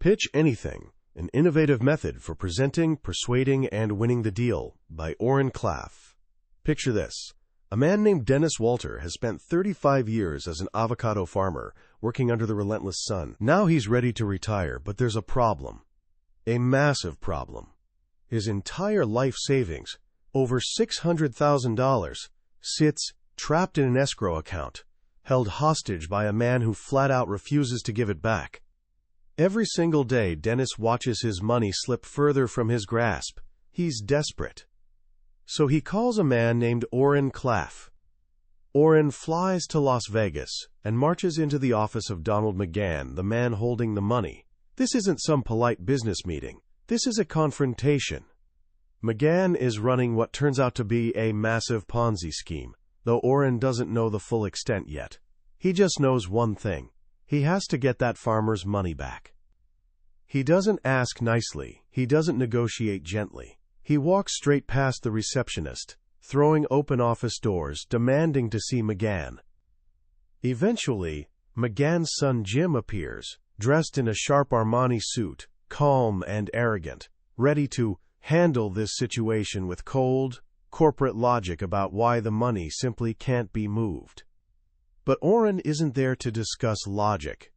Pitch Anything, an innovative method for presenting, persuading, and winning the deal, by Oren Klaff. Picture this. A man named Dennis Walter has spent 35 years as an avocado farmer, working under the relentless sun. Now he's ready to retire, but there's a problem. A massive problem. His entire life savings, over $600,000, sits trapped in an escrow account, held hostage by a man who flat out refuses to give it back. Every single day, Dennis watches his money slip further from his grasp. He's desperate. So he calls a man named Oren Klaff. Oren flies to Las Vegas and marches into the office of Donald McGann, the man holding the money. This isn't some polite business meeting. This is a confrontation. McGann is running what turns out to be a massive Ponzi scheme, though Oren doesn't know the full extent yet. He just knows one thing. He has to get that farmer's money back. He doesn't ask nicely. He doesn't negotiate gently. He walks straight past the receptionist, throwing open office doors, demanding to see McGann. Eventually, McGann's son Jim appears, dressed in a sharp Armani suit, calm and arrogant, ready to handle this situation with cold, corporate logic about why the money simply can't be moved. But Oren isn't there to discuss logic.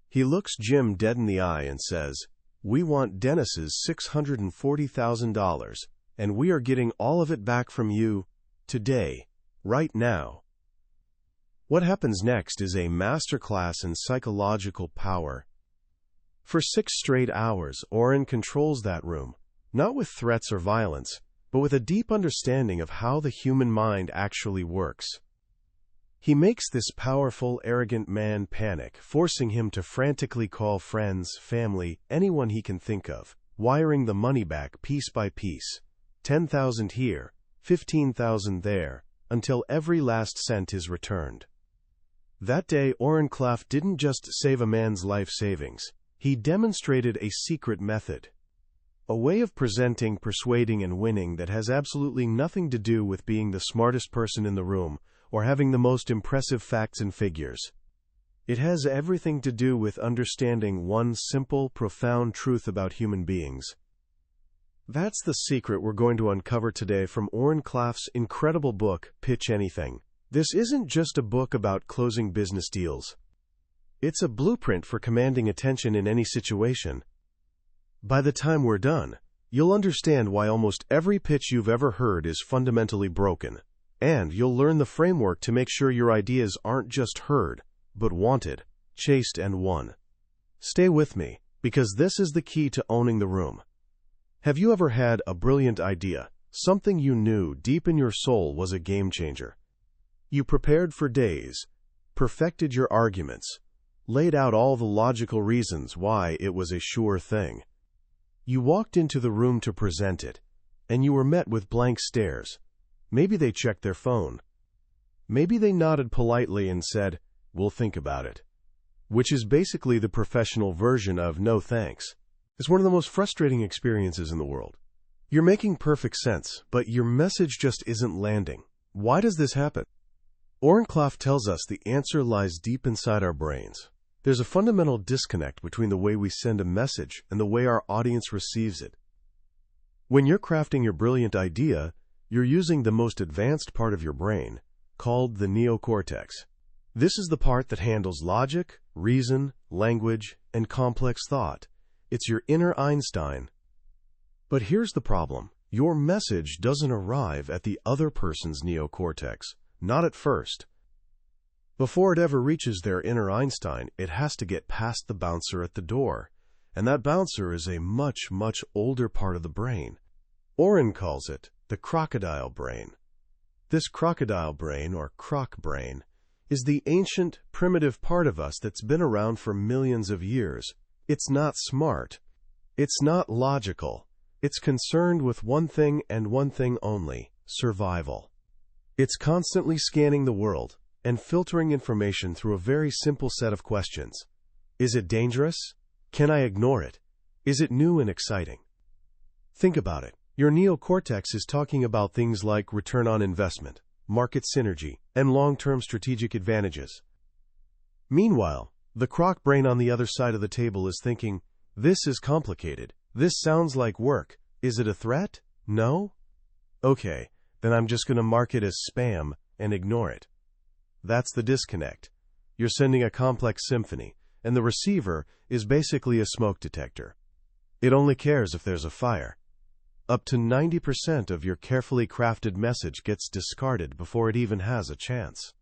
He looks Jim dead in the eye and says, "We want Dennis's $640,000, and we are getting all of it back from you, today, right now." What happens next is a masterclass in psychological power. For 6 straight hours, Oren controls that room, not with threats or violence, but with a deep understanding of how the human mind actually works. He makes this powerful, arrogant man panic, forcing him to frantically call friends, family, anyone he can think of, wiring the money back piece by piece, 10,000 here, 15,000 there, until every last cent is returned. That day, Oren Klaff didn't just save a man's life savings. He demonstrated a secret method. A way of presenting, persuading, and winning that has absolutely nothing to do with being the smartest person in the room or having the most impressive facts and figures. It has everything to do with understanding one simple, profound truth about human beings. That's the secret we're going to uncover today from Oren Klaff's incredible book, Pitch Anything. This isn't just a book about closing business deals. It's a blueprint for commanding attention in any situation. By the time we're done, you'll understand why almost every pitch you've ever heard is fundamentally broken. And you'll learn the framework to make sure your ideas aren't just heard, but wanted, chased, and won. Stay with me, because this is the key to owning the room. Have you ever had a brilliant idea, something you knew deep in your soul was a game changer? You prepared for days, perfected your arguments, laid out all the logical reasons why it was a sure thing. You walked into the room to present it, and you were met with blank stares. Maybe they checked their phone. Maybe they nodded politely and said, "We'll think about it," which is basically the professional version of "no thanks." It's one of the most frustrating experiences in the world. You're making perfect sense, but your message just isn't landing. Why does this happen? Oren Klaff tells us the answer lies deep inside our brains. There's a fundamental disconnect between the way we send a message and the way our audience receives it. When you're crafting your brilliant idea, you're using the most advanced part of your brain, called the neocortex. This is the part that handles logic, reason, language, and complex thought. It's your inner Einstein. But here's the problem. Your message doesn't arrive at the other person's neocortex, not at first. Before it ever reaches their inner Einstein, it has to get past the bouncer at the door. And that bouncer is a much, much older part of the brain. Oren calls it the crocodile brain. This crocodile brain, or croc brain, is the ancient, primitive part of us that's been around for millions of years. It's not smart. It's not logical. It's concerned with one thing and one thing only: survival. It's constantly scanning the world and filtering information through a very simple set of questions. Is it dangerous? Can I ignore it? Is it new and exciting? Think about it. Your neocortex is talking about things like return on investment, market synergy, and long-term strategic advantages. Meanwhile, the croc brain on the other side of the table is thinking, This is complicated. This sounds like work. Is it a threat? No? Okay, then I'm just going to mark it as spam and ignore it. That's the disconnect. You're sending a complex symphony, and the receiver is basically a smoke detector. It only cares if there's a fire. Up to 90% of your carefully crafted message gets discarded before it even has a chance.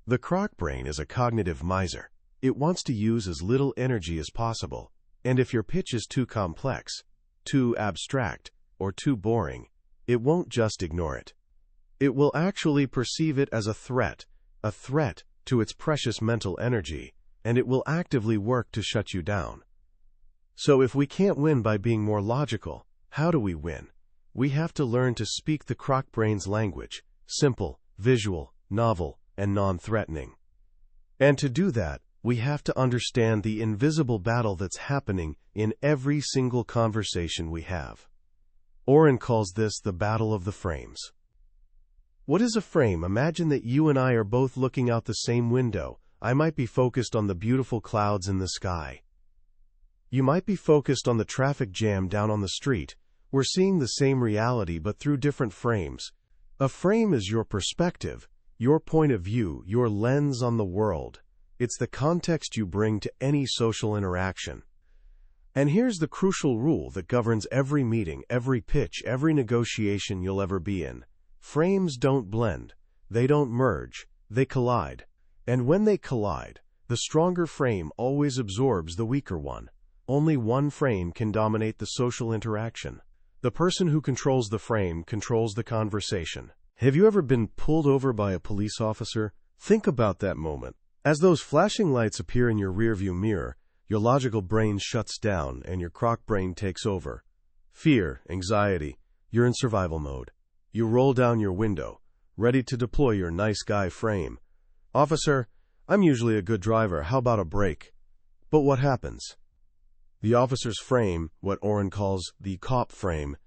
The croc brain is a cognitive miser. It wants to use as little energy as possible, and if your pitch is too complex, too abstract, or too boring, it won't just ignore it. It will actually perceive it as a threat to its precious mental energy, and it will actively work to shut you down. So if we can't win by being more logical, how do we win? We have to learn to speak the croc brain's language, simple, visual, novel, and non-threatening. And to do that, we have to understand the invisible battle that's happening in every single conversation we have. Oren calls this the battle of the frames. What is a frame? Imagine that you and I are both looking out the same window. I might be focused on the beautiful clouds in the sky. You might be focused on the traffic jam down on the street. We're seeing the same reality but through different frames. A frame is your perspective, your point of view, your lens on the world. It's the context you bring to any social interaction. And here's the crucial rule that governs every meeting, every pitch, every negotiation you'll ever be in. Frames don't blend. They don't merge. They collide. And when they collide, the stronger frame always absorbs the weaker one. Only one frame can dominate the social interaction. The person who controls the frame controls the conversation. Have you ever been pulled over by a police officer? Think about that moment. As those flashing lights appear in your rearview mirror, your logical brain shuts down and your croc brain takes over. Fear, anxiety, you're in survival mode. You roll down your window, ready to deploy your nice guy frame. Officer, I'm usually a good driver. How about a break? But what happens? The officer's frame, what Oren calls the cop frame,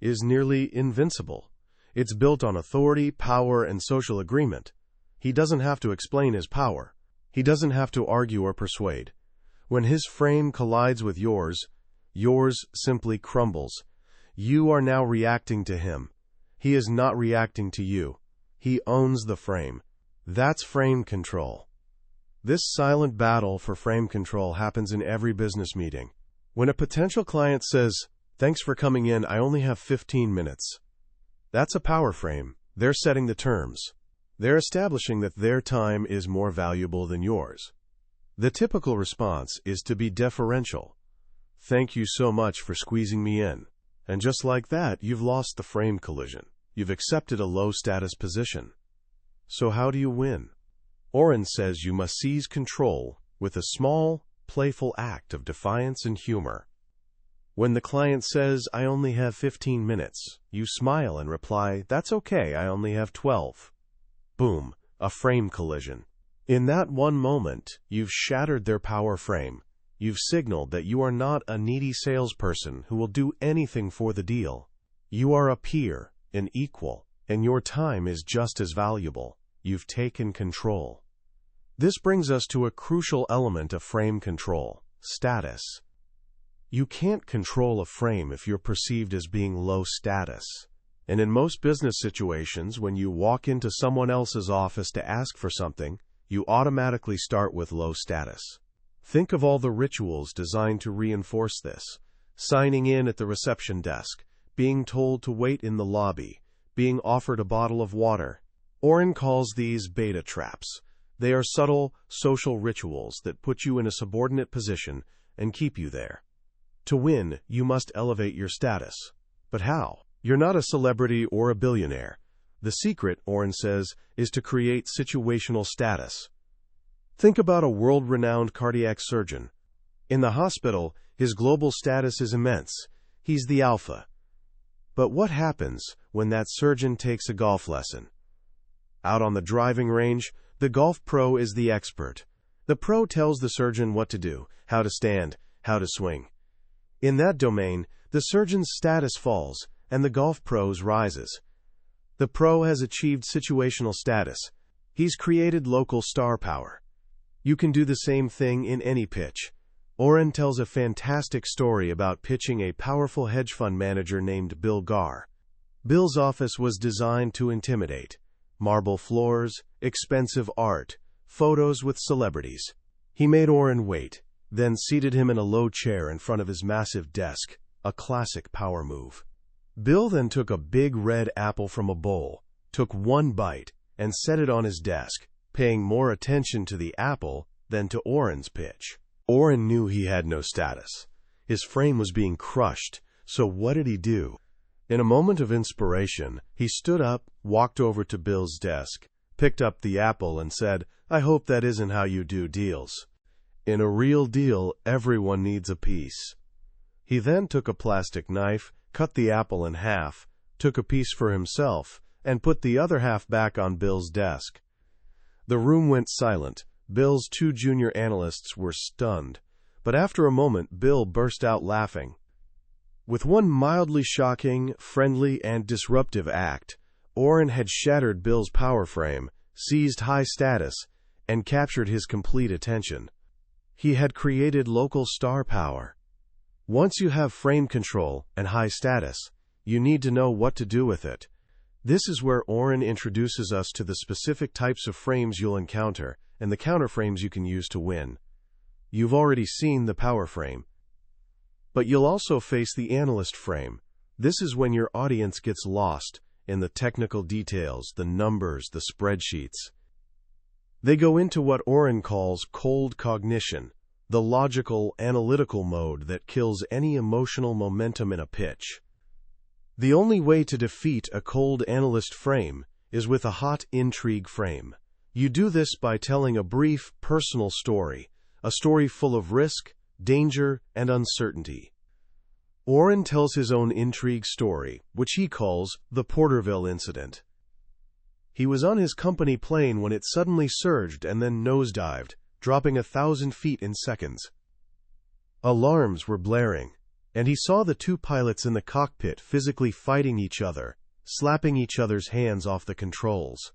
is nearly invincible. It's built on authority, power, and social agreement. He doesn't have to explain his power. He doesn't have to argue or persuade. When his frame collides with yours simply crumbles. You are now reacting to him. He is not reacting to you. He owns the frame. That's frame control. This silent battle for frame control happens in every business meeting. When a potential client says, "Thanks for coming in, I only have 15 minutes. That's a power frame. They're setting the terms. They're establishing that their time is more valuable than yours. The typical response is to be deferential. Thank you so much for squeezing me in. And just like that, you've lost the frame collision. You've accepted a low-status position. So how do you win? Oren says you must seize control with a small, playful act of defiance and humor. When the client says, "I only have 15 minutes," you smile and reply, "That's okay, I only have 12. Boom, a frame collision. In that one moment, you've shattered their power frame. You've signaled that you are not a needy salesperson who will do anything for the deal. You are a peer, an equal, and your time is just as valuable. You've taken control. This brings us to a crucial element of frame control: status. You can't control a frame if you're perceived as being low status. And in most business situations, when you walk into someone else's office to ask for something, you automatically start with low status. Think of all the rituals designed to reinforce this: signing in at the reception desk, being told to wait in the lobby, being offered a bottle of water. Oren calls these beta traps. They are subtle social rituals that put you in a subordinate position and keep you there. To win, you must elevate your status. But how? You're not a celebrity or a billionaire. The secret, Oren says, is to create situational status. Think about a world-renowned cardiac surgeon. In the hospital, his global status is immense. He's the alpha. But what happens when that surgeon takes a golf lesson? Out on the driving range, the golf pro is the expert. The pro tells the surgeon what to do, how to stand, how to swing. In that domain, the surgeon's status falls, and the golf pro's rises. The pro has achieved situational status. He's created local star power. You can do the same thing in any pitch. Oren tells a fantastic story about pitching a powerful hedge fund manager named Bill Garr. Bill's office was designed to intimidate. Marble floors, expensive art, photos with celebrities. He made Oren wait, then seated him in a low chair in front of his massive desk, a classic power move. Bill then took a big red apple from a bowl, took one bite, and set it on his desk, paying more attention to the apple than to Oren's pitch. Oren knew he had no status. His frame was being crushed, so what did he do? In a moment of inspiration, he stood up, walked over to Bill's desk, picked up the apple and said, "I hope that isn't how you do deals. In a real deal, everyone needs a piece." He then took a plastic knife, cut the apple in half, took a piece for himself, and put the other half back on Bill's desk. The room went silent. Bill's two junior analysts were stunned, but after a moment, Bill burst out laughing. With one mildly shocking, friendly, and disruptive act, Oren had shattered Bill's power frame, seized high status, and captured his complete attention. He had created local star power. Once you have frame control and high status, you need to know what to do with it. This is where Oren introduces us to the specific types of frames you'll encounter and the counterframes you can use to win. You've already seen the power frame, but you'll also face the analyst frame. This is when your audience gets lost in the technical details, the numbers, the spreadsheets. They go into what Oren calls cold cognition, the logical, analytical mode that kills any emotional momentum in a pitch. The only way to defeat a cold analyst frame is with a hot intrigue frame. You do this by telling a brief, personal story, a story full of risk, danger, and uncertainty. Oren tells his own intrigue story, which he calls the Porterville incident. He was on his company plane when it suddenly surged and then nosedived, dropping 1,000 feet in seconds. Alarms were blaring, and he saw the two pilots in the cockpit physically fighting each other, slapping each other's hands off the controls.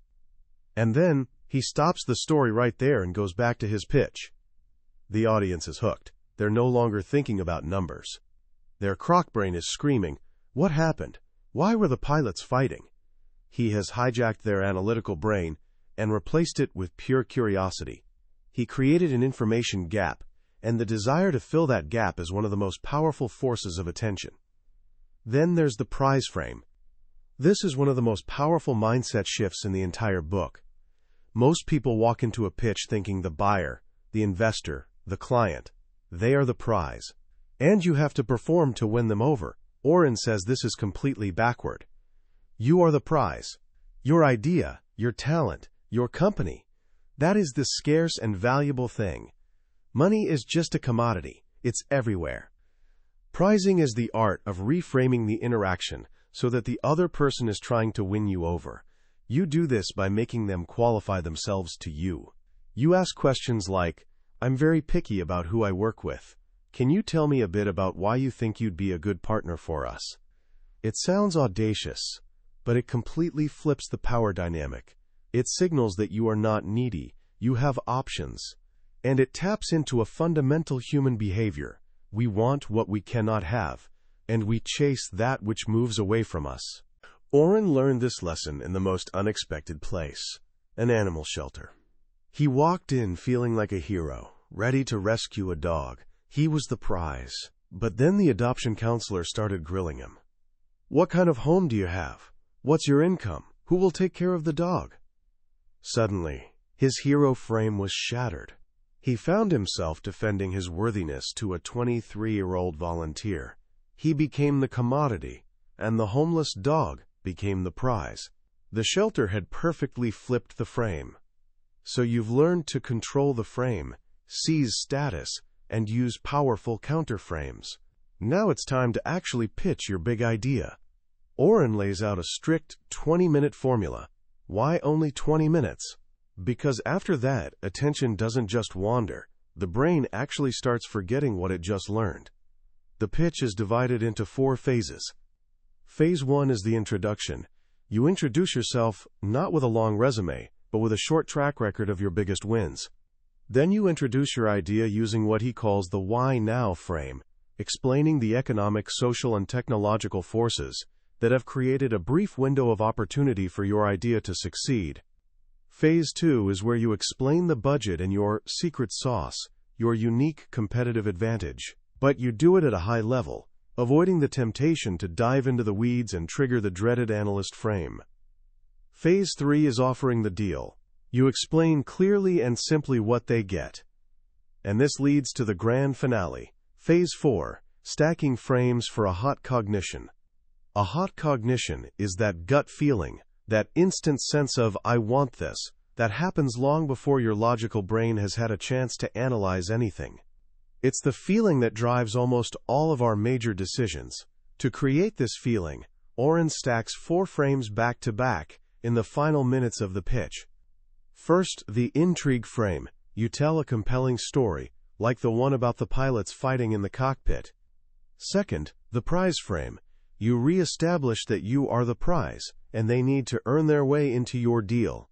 And then, he stops the story right there and goes back to his pitch. The audience is hooked. They're no longer thinking about numbers. Their croc brain is screaming, "What happened? Why were the pilots fighting?" He has hijacked their analytical brain and replaced it with pure curiosity. He created an information gap, and the desire to fill that gap is one of the most powerful forces of attention. Then there's the prize frame. This is one of the most powerful mindset shifts in the entire book. Most people walk into a pitch thinking the buyer, the investor, the client, they are the prize. And you have to perform to win them over. Oren says this is completely backward. You are the prize. Your idea, your talent, your company. That is the scarce and valuable thing. Money is just a commodity. It's everywhere. Prizing is the art of reframing the interaction so that the other person is trying to win you over. You do this by making them qualify themselves to you. You ask questions like, "I'm very picky about who I work with. Can you tell me a bit about why you think you'd be a good partner for us?" It sounds audacious, but it completely flips the power dynamic. It signals that you are not needy, you have options. And it taps into a fundamental human behavior. We want what we cannot have, and we chase that which moves away from us. Oren learned this lesson in the most unexpected place, an animal shelter. He walked in feeling like a hero, ready to rescue a dog. He was the prize. But then the adoption counselor started grilling him. "What kind of home do you have? What's your income? Who will take care of the dog?" Suddenly, his hero frame was shattered. He found himself defending his worthiness to a 23-year-old volunteer. He became the commodity, and the homeless dog became the prize. The shelter had perfectly flipped the frame. So you've learned to control the frame, seize status, and use powerful counterframes. Now it's time to actually pitch your big idea. Oren lays out a strict 20-minute formula. Why only 20 minutes? Because after that, attention doesn't just wander. The brain actually starts forgetting what it just learned. The pitch is divided into 4 phases. Phase 1 is the introduction. You introduce yourself not with a long resume, but with a short track record of your biggest wins. Then you introduce your idea using what he calls the why now frame, explaining the economic, social, and technological forces that have created a brief window of opportunity for your idea to succeed. Phase 2 is where you explain the budget and your secret sauce, your unique competitive advantage. But you do it at a high level, avoiding the temptation to dive into the weeds and trigger the dreaded analyst frame. Phase 3 is offering the deal. You explain clearly and simply what they get. And this leads to the grand finale. Phase 4, stacking frames for a hot cognition. A hot cognition is that gut feeling, that instant sense of, I want this, that happens long before your logical brain has had a chance to analyze anything. It's the feeling that drives almost all of our major decisions. To create this feeling, Oren stacks 4 frames back to back in the final minutes of the pitch. First, the intrigue frame. You tell a compelling story, like the one about the pilots fighting in the cockpit. Second, the prize frame. You re-establish that you are the prize, and they need to earn their way into your deal.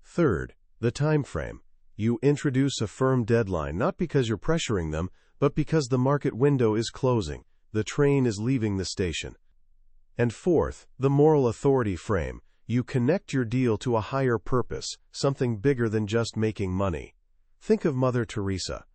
Third, the time frame. You introduce a firm deadline, not because you're pressuring them, but because the market window is closing, the train is leaving the station. And fourth, the moral authority frame. You connect your deal to a higher purpose, something bigger than just making money. Think of Mother Teresa.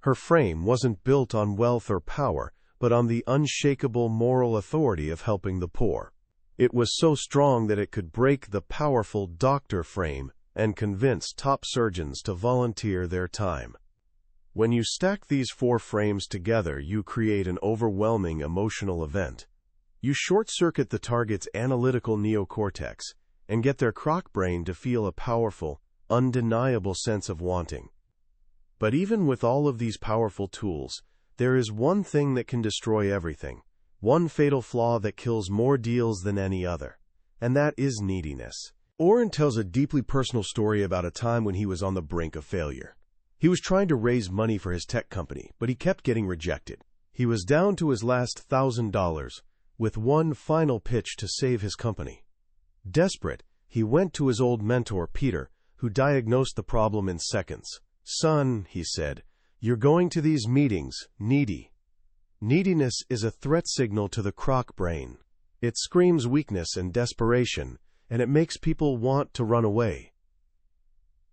Her frame wasn't built on wealth or power, but on the unshakable moral authority of helping the poor. It was so strong that it could break the powerful doctor frame and convince top surgeons to volunteer their time. When you stack these 4 frames together, you create an overwhelming emotional event. You short-circuit the target's analytical neocortex and get their croc brain to feel a powerful, undeniable sense of wanting. But even with all of these powerful tools, there is one thing that can destroy everything, one fatal flaw that kills more deals than any other, and that is neediness. Oren tells a deeply personal story about a time when he was on the brink of failure. He was trying to raise money for his tech company, but he kept getting rejected. He was down to his last $1,000, with one final pitch to save his company. Desperate, he went to his old mentor, Peter, who diagnosed the problem in seconds. Son, he said, you're going to these meetings, needy. Neediness is a threat signal to the croc brain. It screams weakness and desperation, and it makes people want to run away.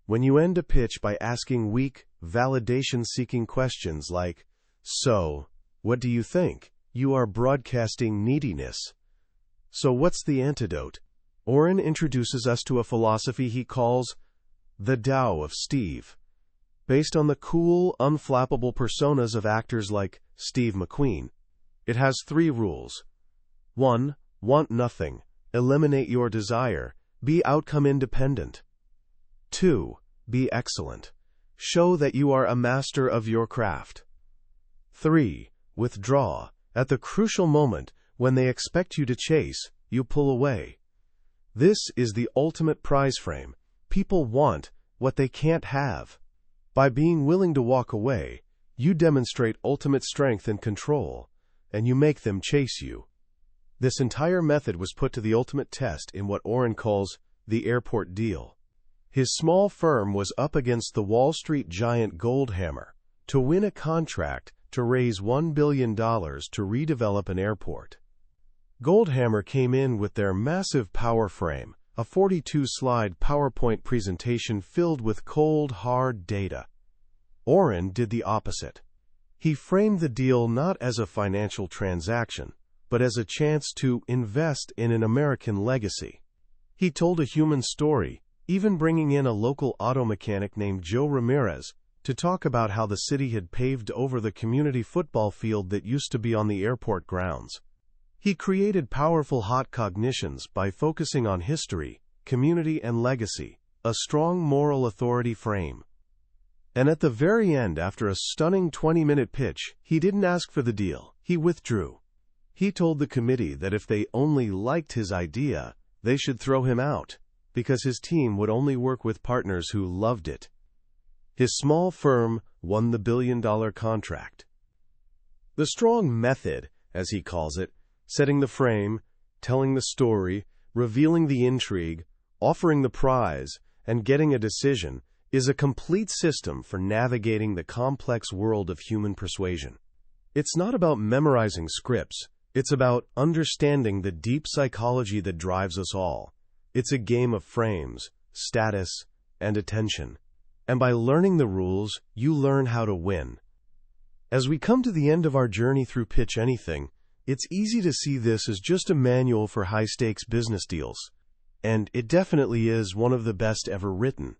When you end a pitch by asking weak, validation-seeking questions like, so, what do you think? You are broadcasting neediness. So what's the antidote? Oren introduces us to a philosophy he calls the Tao of Steve, based on the cool, unflappable personas of actors like Steve McQueen. It has 3 rules. 1. Want nothing. Eliminate your desire. Be outcome independent. 2. Be excellent. Show that you are a master of your craft. 3. Withdraw. At the crucial moment, when they expect you to chase, you pull away. This is the ultimate prize frame. People want what they can't have. By being willing to walk away, you demonstrate ultimate strength and control, and you make them chase you. This entire method was put to the ultimate test in what Oren calls the airport deal. His small firm was up against the Wall Street giant Goldhammer to win a contract to raise $1 billion to redevelop an airport. Goldhammer came in with their massive power frame, a 42-slide PowerPoint presentation filled with cold, hard data. Oren did the opposite. He framed the deal not as a financial transaction, but as a chance to invest in an American legacy. He told a human story, even bringing in a local auto mechanic named Joe Ramirez to talk about how the city had paved over the community football field that used to be on the airport grounds. He created powerful hot cognitions by focusing on history, community, and legacy, a strong moral authority frame. And at the very end, after a stunning 20-minute pitch, he didn't ask for the deal. He withdrew. He told the committee that if they only liked his idea, they should throw him out, because his team would only work with partners who loved it. His small firm won the billion-dollar contract. The strong method, as he calls it, setting the frame, telling the story, revealing the intrigue, offering the prize, and getting a decision, is a complete system for navigating the complex world of human persuasion. It's not about memorizing scripts. It's about understanding the deep psychology that drives us all. It's a game of frames, status, and attention. And by learning the rules, you learn how to win. As we come to the end of our journey through Pitch Anything, it's easy to see this as just a manual for high-stakes business deals. And it definitely is one of the best ever written.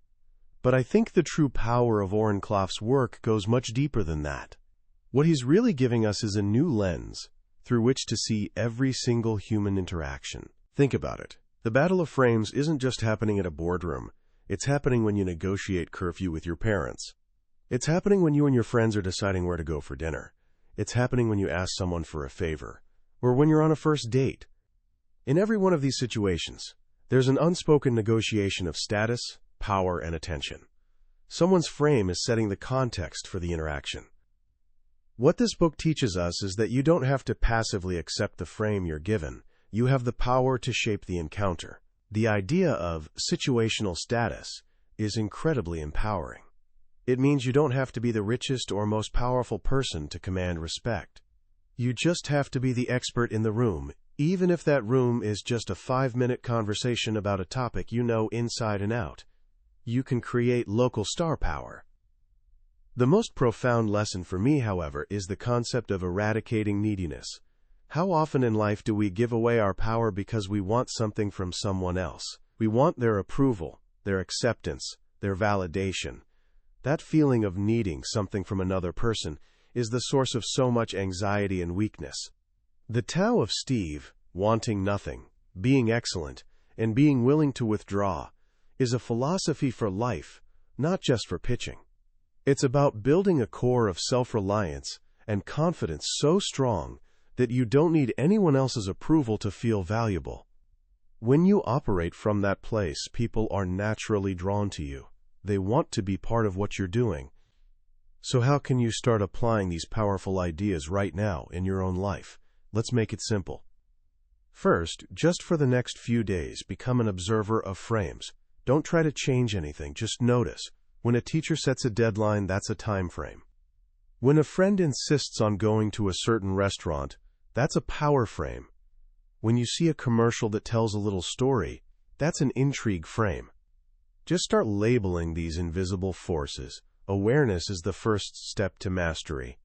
But I think the true power of Oren Klaff's work goes much deeper than that. What he's really giving us is a new lens through which to see every single human interaction. Think about it. The battle of frames isn't just happening at a boardroom. It's happening when you negotiate curfew with your parents. It's happening when you and your friends are deciding where to go for dinner. It's happening when you ask someone for a favor, or when you're on a first date. In every one of these situations, there's an unspoken negotiation of status, power, and attention. Someone's frame is setting the context for the interaction. What this book teaches us is that you don't have to passively accept the frame you're given. You have the power to shape the encounter. The idea of situational status is incredibly empowering. It means you don't have to be the richest or most powerful person to command respect. You just have to be the expert in the room, even if that room is just a 5-minute conversation about a topic you know inside and out. You can create local star power. The most profound lesson for me, however, is the concept of eradicating neediness. How often in life do we give away our power because we want something from someone else? We want their approval, their acceptance, their validation. That feeling of needing something from another person is the source of so much anxiety and weakness. The Tao of Steve, wanting nothing, being excellent, and being willing to withdraw, is a philosophy for life, not just for pitching. It's about building a core of self-reliance and confidence so strong that you don't need anyone else's approval to feel valuable. When you operate from that place, people are naturally drawn to you. They want to be part of what you're doing. So how can you start applying these powerful ideas right now in your own life? Let's make it simple. First, just for the next few days, become an observer of frames. Don't try to change anything, just notice. When a teacher sets a deadline, that's a time frame. When a friend insists on going to a certain restaurant, that's a power frame. When you see a commercial that tells a little story, that's an intrigue frame. Just start labeling these invisible forces. Awareness is the first step to mastery.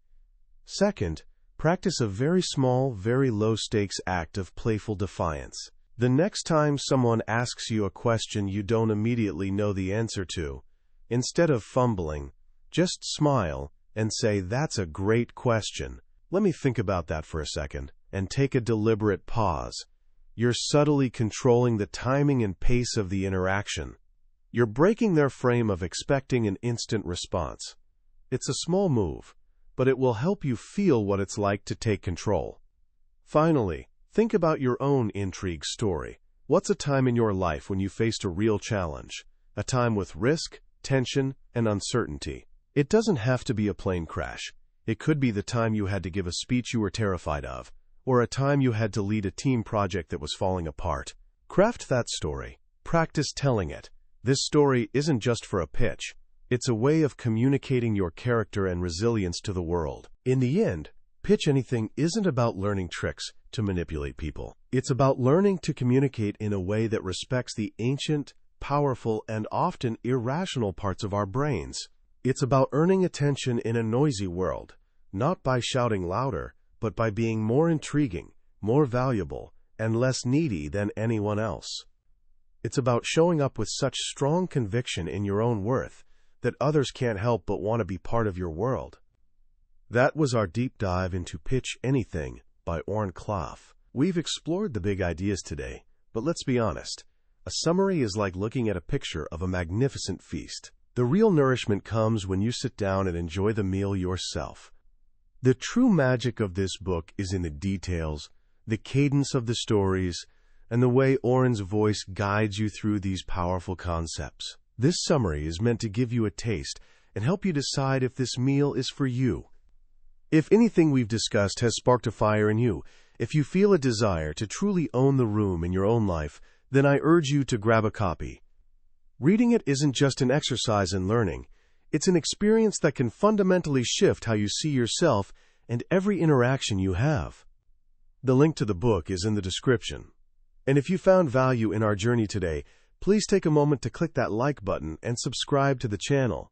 Second, practice a very small, very low-stakes act of playful defiance. The next time someone asks you a question you don't immediately know the answer to, instead of fumbling, just smile and say, "That's a great question. Let me think about that for a second," and take a deliberate pause. You're subtly controlling the timing and pace of the interaction. You're breaking their frame of expecting an instant response. It's a small move, but it will help you feel what it's like to take control. Finally, think about your own intrigue story. What's a time in your life when you faced a real challenge? A time with risk, tension, and uncertainty. It doesn't have to be a plane crash. It could be the time you had to give a speech you were terrified of, or a time you had to lead a team project that was falling apart. Craft that story. Practice telling it. This story isn't just for a pitch. It's a way of communicating your character and resilience to the world. In the end, Pitch Anything isn't about learning tricks to manipulate people. It's about learning to communicate in a way that respects the ancient, powerful, and often irrational parts of our brains. It's about earning attention in a noisy world, not by shouting louder, but by being more intriguing, more valuable, and less needy than anyone else. It's about showing up with such strong conviction in your own worth that others can't help but want to be part of your world. That was our deep dive into Pitch Anything by Oren Klaff. We've explored the big ideas today, but let's be honest. A summary is like looking at a picture of a magnificent feast. The real nourishment comes when you sit down and enjoy the meal yourself. The true magic of this book is in the details, the cadence of the stories, and the way Oren's voice guides you through these powerful concepts. This summary is meant to give you a taste and help you decide if this meal is for you. If anything we've discussed has sparked a fire in you, if you feel a desire to truly own the room in your own life, then I urge you to grab a copy. Reading it isn't just an exercise in learning. It's an experience that can fundamentally shift how you see yourself and every interaction you have. The link to the book is in the description. And if you found value in our journey today, please take a moment to click that like button and subscribe to the channel.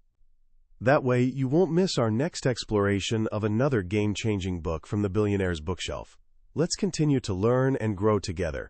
That way, you won't miss our next exploration of another game-changing book from the billionaire's bookshelf. Let's continue to learn and grow together.